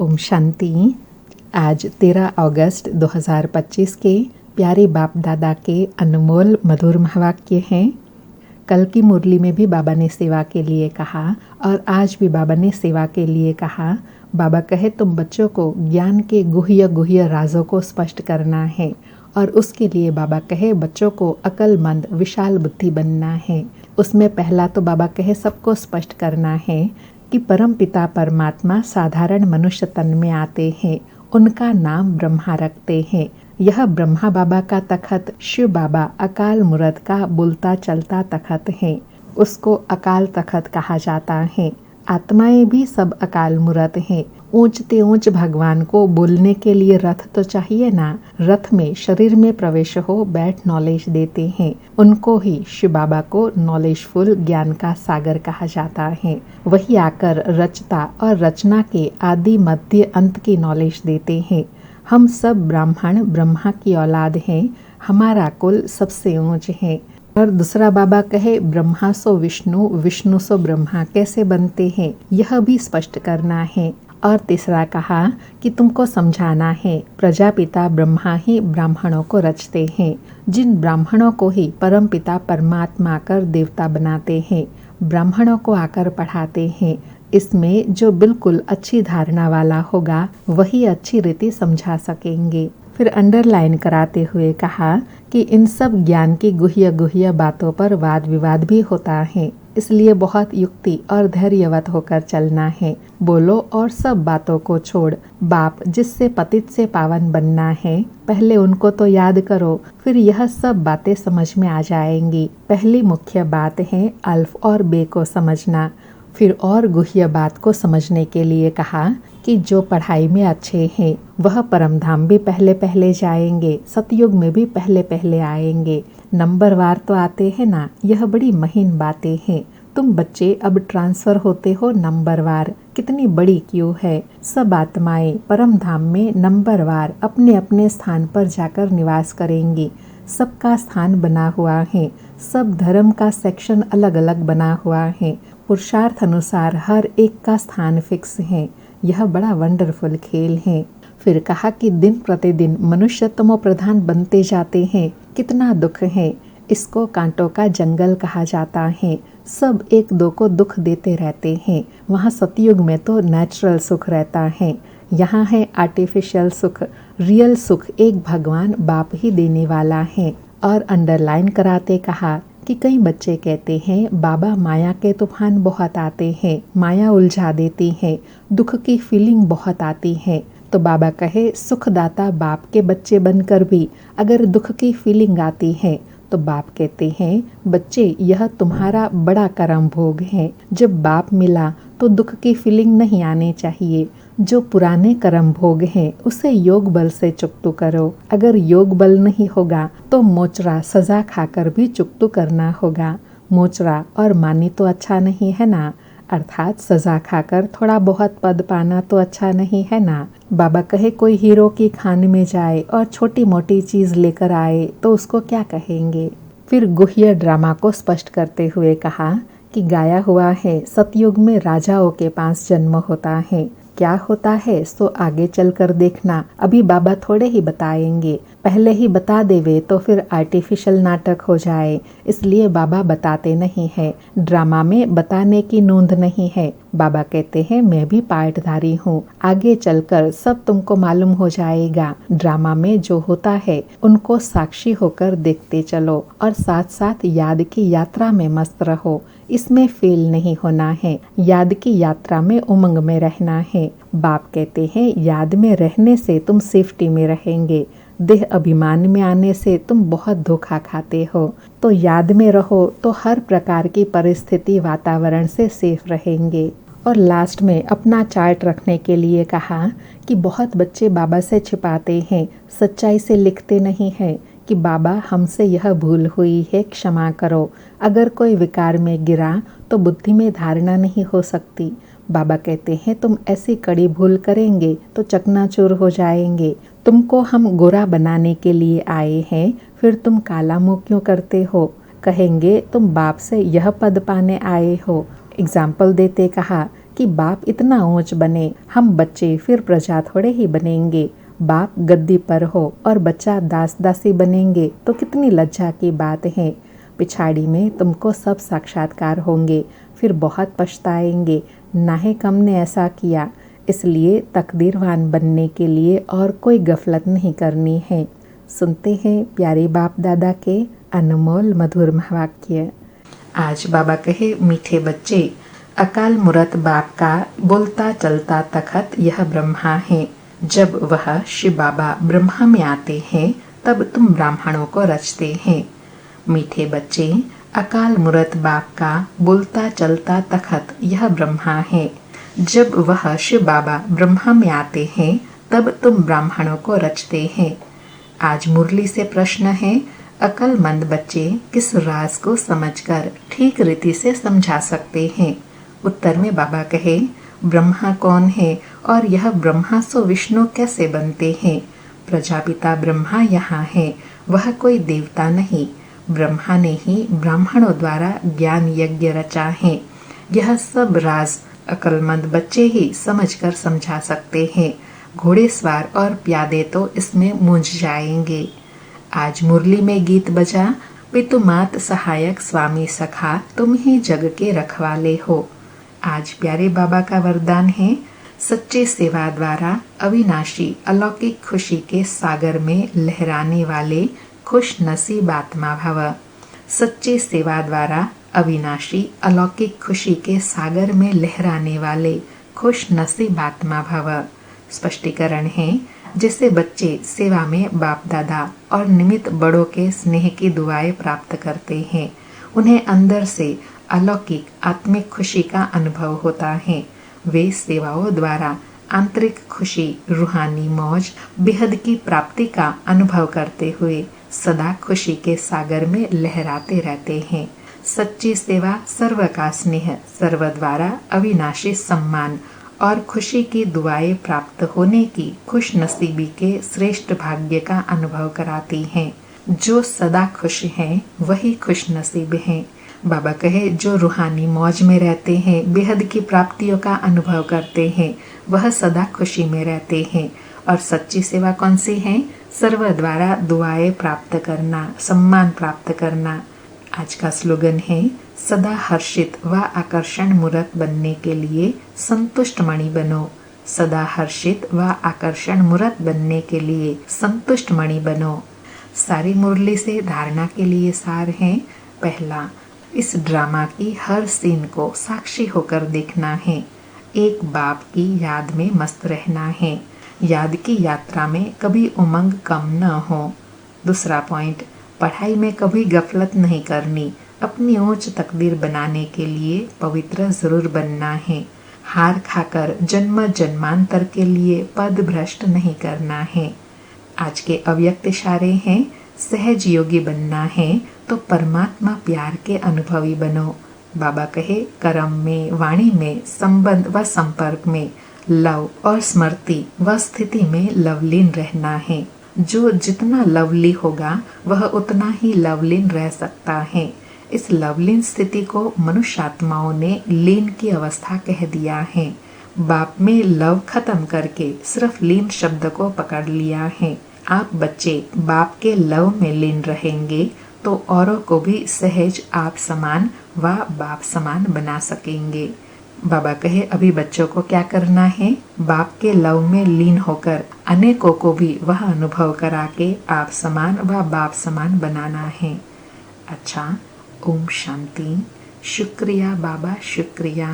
ओम शांति। आज 13 अगस्त 2025 के प्यारे बाप दादा के अनमोल मधुर महावाक्य हैं। कल की मुरली में भी बाबा ने सेवा के लिए कहा और आज भी बाबा ने सेवा के लिए कहा। बाबा कहे तुम बच्चों को ज्ञान के गुह्य गुह्य राजों को स्पष्ट करना है और उसके लिए बाबा कहे बच्चों को अक्लमंद विशाल बुद्धि बनना है। उसमें पहला तो बाबा कहे सबको स्पष्ट करना है कि परम पिता परमात्मा साधारण मनुष्य तन में आते हैं, उनका नाम ब्रह्मा रखते हैं। यह ब्रह्मा बाबा का तखत शिव बाबा अकाल मूरत का बोलता चलता तखत है, उसको अकाल तखत कहा जाता है। आत्माएं भी सब अकाल मूरत हैं। ऊंचते ऊंच भगवान को बोलने के लिए रथ तो चाहिए ना। रथ में शरीर में प्रवेश हो बैठ नॉलेज देते हैं, उनको ही शिव बाबा को नॉलेजफुल ज्ञान का सागर कहा जाता है। वही आकर रचता और रचना के आदि मध्य अंत की नॉलेज देते हैं। हम सब ब्राह्मण ब्रह्मा की औलाद हैं, हमारा कुल सबसे ऊंच है। और दूसरा बाबा कहे ब्रह्मा सो विष्णु, विष्णु सो ब्रह्मा कैसे बनते हैं, यह भी स्पष्ट करना है। और तीसरा कहा कि तुमको समझाना है प्रजापिता ब्रह्मा ही ब्राह्मणों को रचते हैं, जिन ब्राह्मणों को ही परम पिता परमात्मा कर देवता बनाते हैं, ब्राह्मणों को आकर पढ़ाते हैं। इसमें जो बिल्कुल अच्छी धारणा वाला होगा वही अच्छी रीति समझा सकेंगे। फिर अंडरलाइन कराते हुए कहा कि इन सब ज्ञान की गुह्य गुह्य बातों पर वाद विवाद भी होता है, इसलिए बहुत युक्ति और धैर्यवत होकर चलना है। बोलो और सब बातों को छोड़, बाप जिससे पतित से पावन बनना है पहले उनको तो याद करो, फिर यह सब बातें समझ में आ जाएंगी। पहली मुख्य बात है अल्फ और बे को समझना। फिर और गुह्य बात को समझने के लिए कहा कि जो पढ़ाई में अच्छे हैं वह परमधाम भी पहले पहले जाएंगे, सतयुग में भी पहले पहले आएंगे। नंबरवार तो आते हैं ना, यह बड़ी महीन बातें हैं। तुम बच्चे अब ट्रांसफर होते हो नंबरवार, कितनी बड़ी क्यों है। सब आत्माएं परमधाम में नंबरवार अपने अपने स्थान पर जाकर निवास करेंगी। सबका स्थान बना हुआ है, सब धर्म का सेक्शन अलग अलग बना हुआ है, पुरुषार्थ अनुसार हर एक का स्थान फिक्स है। यह बड़ा वंडरफुल खेल है। फिर कहा कि दिन प्रतिदिन मनुष्य तमो प्रधान बनते जाते हैं, कितना दुख है। इसको कांटों का जंगल कहा जाता है। सब एक दो को दुख देते रहते हैं। वहाँ सतयुग में तो नेचुरल सुख रहता है, यहाँ है आर्टिफिशियल सुख। रियल सुख एक भगवान बाप ही देने वाला है। और अंडरलाइन कराते कहा कि कई बच्चे कहते हैं बाबा माया के तूफान बहुत आते हैं, माया उलझा देती है, दुख की फीलिंग बहुत आती है। तो बाबा कहे सुखदाता बाप के बच्चे बनकर भी अगर दुख की फीलिंग आती है तो बाप कहते हैं बच्चे यह तुम्हारा बड़ा कर्म भोग है। जब बाप मिला तो दुख की फीलिंग नहीं आनी चाहिए। जो पुराने कर्म भोग हैं उसे योग बल से चुकतू करो। अगर योग बल नहीं होगा तो मोचरा सजा खाकर भी चुकतू करना होगा। मोचरा और मानी तो अच्छा नहीं है ना, अर्थात सजा खाकर थोड़ा बहुत पद पाना तो अच्छा नहीं है ना। बाबा कहे कोई हीरो की खान में जाए और छोटी मोटी चीज लेकर आए तो उसको क्या कहेंगे। फिर गुह्य ड्रामा को स्पष्ट करते हुए कहा कि गाया हुआ है सतयुग में राजाओं के पास जन्म होता है। क्या होता है सो आगे चलकर देखना, अभी बाबा थोड़े ही बताएंगे। पहले ही बता देवे तो फिर आर्टिफिशियल नाटक हो जाए, इसलिए बाबा बताते नहीं है। ड्रामा में बताने की नोंद नहीं है। बाबा कहते हैं मैं भी पार्टधारी हूँ, आगे चलकर सब तुमको मालूम हो जाएगा। ड्रामा में जो होता है उनको साक्षी होकर देखते चलो और साथ साथ याद की यात्रा में मस्त रहो। इसमें फेल नहीं होना है, याद की यात्रा में उमंग में रहना है। बाप कहते हैं याद में रहने से तुम सेफ्टी में रहेंगे, देह अभिमान में आने से तुम बहुत धोखा खाते हो। तो याद में रहो तो हर प्रकार की परिस्थिति वातावरण से सेफ रहेंगे। और लास्ट में अपना चार्ट रखने के लिए कहा कि बहुत बच्चे बाबा से छिपाते हैं, सच्चाई से लिखते नहीं हैं कि बाबा हमसे यह भूल हुई है, क्षमा करो। अगर कोई विकार में गिरा तो बुद्धि में धारणा नहीं हो सकती। बाबा कहते हैं तुम ऐसी कड़ी भूल करेंगे तो चकनाचूर हो जाएंगे। तुमको हम गोरा बनाने के लिए आए हैं, फिर तुम काला मुंह क्यों करते हो। कहेंगे तुम बाप से यह पद पाने आए हो। एग्जाम्पल देते कहा कि बाप इतना ऊंच बने, हम बच्चे फिर प्रजा थोड़े ही बनेंगे। बाप गद्दी पर हो और बच्चा दास दासी बनेंगे तो कितनी लज्जा की बात है। पिछाड़ी में तुमको सब साक्षात्कार होंगे, फिर बहुत पछताएंगे, नाहिक हमने ऐसा किया। इसलिए तकदीरवान बनने के लिए और कोई गफलत नहीं करनी है। सुनते हैं प्यारे बाप दादा के अनमोल मधुर महावाक्य। आज बाबा कहे, मीठे बच्चे, अकाल मूरत बाप का बोलता चलता तखत यह ब्रह्मा है। जब वह शिव बाबा ब्रह्मा में आते हैं तब तुम ब्राह्मणों को रचते हैं। मीठे बच्चे, अकाल मूरत बाप का बोलता चलता तखत यह ब्रह्मा है। जब वह शिव बाबा ब्रह्मा में आते हैं तब तुम ब्राह्मणों को रचते हैं। आज मुरली से प्रश्न है, अक्लमंद बच्चे किस राज को समझकर ठीक रीति से समझा सकते हैं। उत्तर में बाबा कहे, ब्रह्मा कौन है और यह ब्रह्मा सो विष्णु कैसे बनते हैं। प्रजापिता ब्रह्मा यहाँ है, वह कोई देवता नहीं। ब्रह्मा ने ही ब्राह्मणों द्वारा ज्ञान यज्ञ रचा है। यह सब राज अक्लमंद बच्चे ही समझकर समझा सकते हैं। घोड़ेसवार और प्यादे तो इसमें मूंझ जाएंगे। आज मुरली में गीत बजा, पितुमात सहायक स्वामी सखा, तुम ही जग के रखवाले हो। आज प्यारे बाबा का वरदान है, सच्ची सेवा द्वारा अविनाशी अलौकिक खुशी के सागर में लहराने वाले खुश नसीब आत्मा भव। सच्ची सेवा द्वारा अविनाशी अलौकिक खुशी के सागर में लहराने वाले खुश नसीब आत्मा भव। स्पष्टीकरण है, जिससे बच्चे सेवा में बाप दादा और निमित्त बड़ों के स्नेह की दुआएं प्राप्त करते हैं, उन्हें अंदर से अलौकिक आत्मिक खुशी का अनुभव होता है। वे सेवाओं द्वारा आंतरिक खुशी, रूहानी मौज, बेहद की प्राप्ति का अनुभव करते हुए सदा खुशी के सागर में लहराते रहते हैं। सच्ची सेवा सर्व का स्नेह, सर्व द्वारा अविनाशी सम्मान और खुशी की दुआएं प्राप्त होने की खुश नसीबी के श्रेष्ठ भाग्य का अनुभव कराती हैं। जो सदा खुश हैं वही खुश नसीब हैं। बाबा कहे, जो रूहानी मौज में रहते हैं, बेहद की प्राप्तियों का अनुभव करते हैं, वह सदा खुशी में रहते हैं। और सच्ची सेवा कौन सी है? सर्व द्वारा दुआएं प्राप्त करना, सम्मान प्राप्त करना। आज का स्लोगन है, सदा हर्षित व आकर्षण मूर्त बनने के लिए संतुष्ट मणि बनो। सदा हर्षित व आकर्षण मूर्त बनने के लिए संतुष्ट मणि बनो। सारी मुरली से धारणा के लिए सार है। पहला, इस ड्रामा की हर सीन को साक्षी होकर देखना है। एक बाप की याद में मस्त रहना है। याद की यात्रा में कभी उमंग कम न हो। दूसरा पॉइंट, पढ़ाई में कभी गफलत नहीं करनी। अपनी ऊंच तकदीर बनाने के लिए पवित्र जरूर बनना है। हार खाकर जन्म जन्मांतर के लिए पद भ्रष्ट नहीं करना है। आज के अव्यक्त इशारे हैं, सहज योगी बनना है तो परमात्मा प्यार के अनुभवी बनो। बाबा कहे, कर्म में, वाणी में, संबंध व संपर्क में, लव और स्मृति व स्थिति में लवलीन रहना है। जो जितना लवली होगा वह उतना ही लवलीन रह सकता है। इस लवलीन स्थिति को मनुष्यात्माओं ने लीन की अवस्था कह दिया है। बाप में लव खत्म करके सिर्फ लीन शब्द को पकड़ लिया है। आप बच्चे बाप के लव में लीन रहेंगे तो औरों को भी सहज आप समान व बाप समान बना सकेंगे। बाबा कहे, अभी बच्चों को क्या करना है? बाप के लव में लीन होकर अनेकों को भी वह अनुभव करा के आप समान व बाप समान बनाना है। अच्छा, ओम शांति। शुक्रिया बाबा, शुक्रिया।